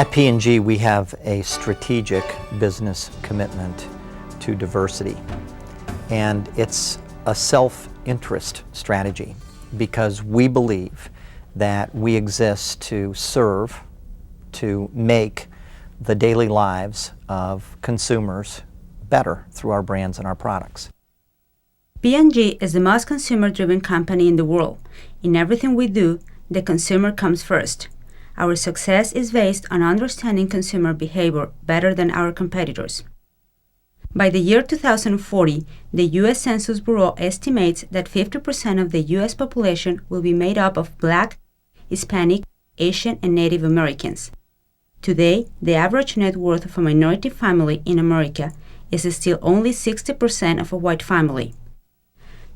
At P&G, we have a strategic business commitment to diversity, and it's a self-interest strategy because we believe that we exist to serve, to make the daily lives of consumers better through our brands and our products. P&G is the most consumer-driven company in the world. In everything we do, the consumer comes first. Our success is based on understanding consumer behavior better than our competitors. By the year 2040, the U.S. Census Bureau estimates that 50% of the U.S. population will be made up of Black, Hispanic, Asian, and Native Americans. Today, the average net worth of a minority family in America is still only 60% of a white family.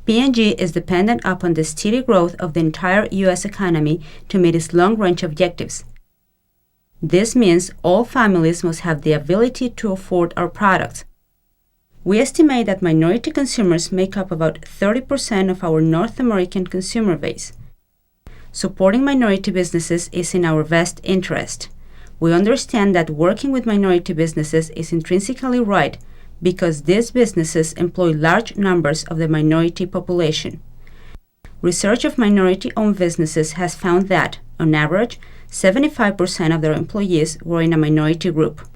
P&G is dependent upon the steady growth of the entire U.S. economy to meet its long-range objectives. This means all families must have the ability to afford our products. We estimate that minority consumers make up about 30% of our North American consumer base. Supporting minority businesses is in our best interest. We understand that working with minority businesses is intrinsically right because these businesses employ large numbers of the minority population. Research of minority-owned businesses has found that, on average, 75% of their employees were in a minority group.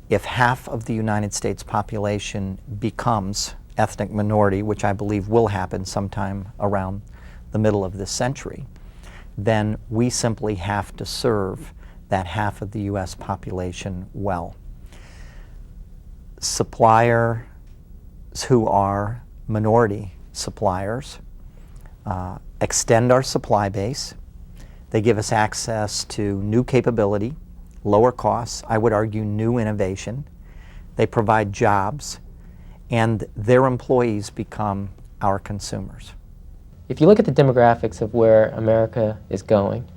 If half of the United States population becomes ethnic minority, which I believe will happen sometime around the middle of this century, then we simply have to serve that half of the U.S. population well. Suppliers who are minority suppliers extend our supply base. They give us access to new capability, lower costs, I would argue new innovation. They provide jobs, and their employees become our consumers. If you look at the demographics of where America is going,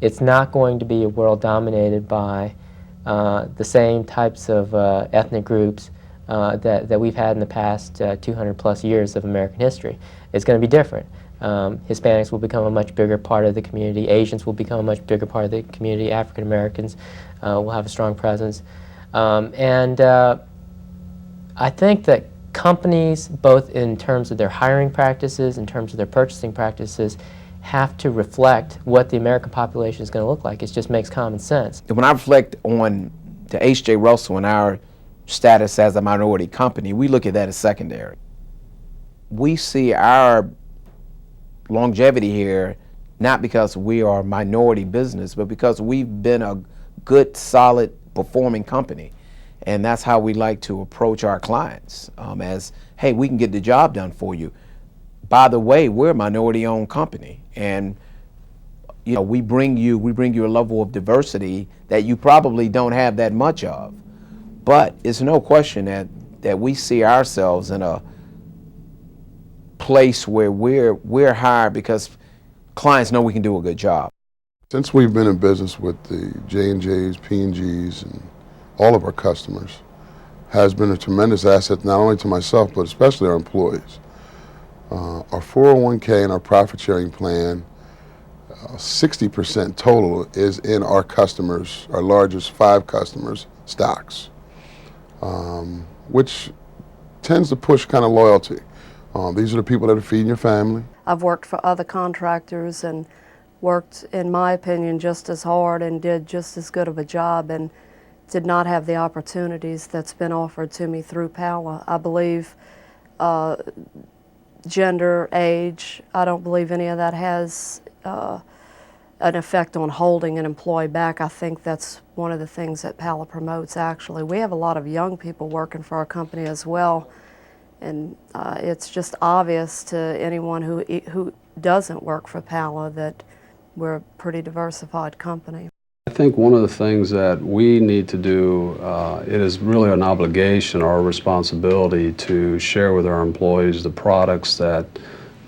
it's not going to be a world dominated by the same types of ethnic groups that we've had in the past 200 plus years of American history. It's going to be different. Hispanics will become a much bigger part of the community. Asians will become a much bigger part of the community. African Americans will have a strong presence. I think that companies, both in terms of their hiring practices, in terms of their purchasing practices, have to reflect what the American population is going to look like. It just makes common sense. When I reflect on the H.J. Russell and our status as a minority company, we look at that as secondary. We see our longevity here not because we are a minority business, but because we've been a good, solid, performing company. And that's how we like to approach our clients as, hey, we can get the job done for you. By the way, we're a minority-owned company, and we bring you a level of diversity that you probably don't have that much of. But it's no question that we see ourselves in a place where we're hired because clients know we can do a good job. Since we've been in business with the J&Js, P&Gs, and all of our customers, has been a tremendous asset not only to myself but especially our employees. Our 401k and our profit sharing plan, 60% total is in our customers, our largest 5 customers' stocks, which tends to push kind of loyalty. These are the people that are feeding your family. I've worked for other contractors and worked, in my opinion, just as hard and did just as good of a job and did not have the opportunities that's been offered to me through PALA. I believe gender, age, I don't believe any of that has an effect on holding an employee back. I think that's one of the things that PALA promotes, actually. We have a lot of young people working for our company as well, and it's just obvious to anyone who doesn't work for PALA that we're a pretty diversified company. I think one of the things that we need to do, it is really an obligation or a responsibility to share with our employees the products that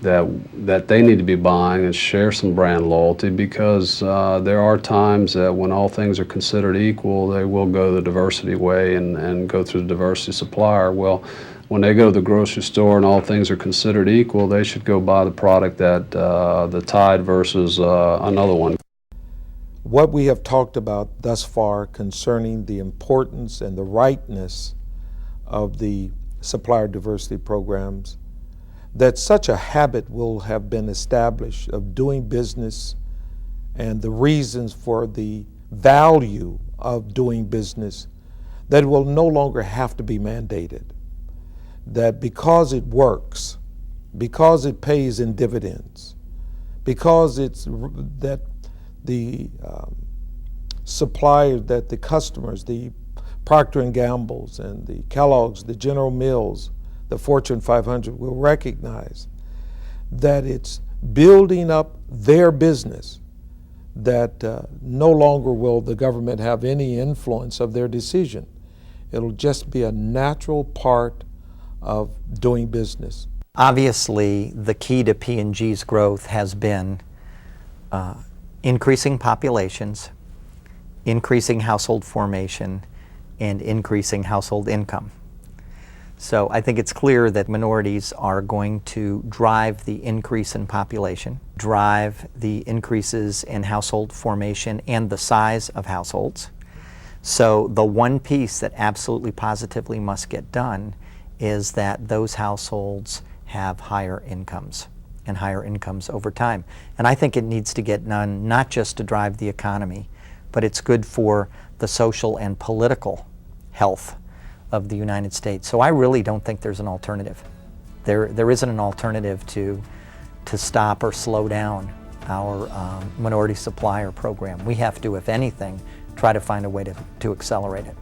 they need to be buying and share some brand loyalty, because there are times that when all things are considered equal, they will go the diversity way and go through the diversity supplier. Well, when they go to the grocery store and all things are considered equal, they should go buy the product that the Tide versus another one. what we have talked about thus far concerning the importance and the rightness of the supplier diversity programs, that such a habit will have been established of doing business and the reasons for the value of doing business, that it will no longer have to be mandated. That because it works, because it pays in dividends, because it's that the suppliers, that the customers, the Procter & Gamble's and the Kellogg's, the General Mills, the Fortune 500 will recognize that it's building up their business, that no longer will the government have any influence of their decision. It'll just be a natural part of doing business. Obviously, the key to P&G's growth has been increasing populations, increasing household formation, and increasing household income. So I think it's clear that minorities are going to drive the increase in population, drive the increases in household formation and the size of households. So the one piece that absolutely positively must get done is that those households have higher incomes and higher incomes over time. And I think it needs to get done not just to drive the economy, but it's good for the social and political health of the United States. So I really don't think there's an alternative. There isn't an alternative to stop or slow down our minority supplier program. We have to, if anything, try to find a way to accelerate it.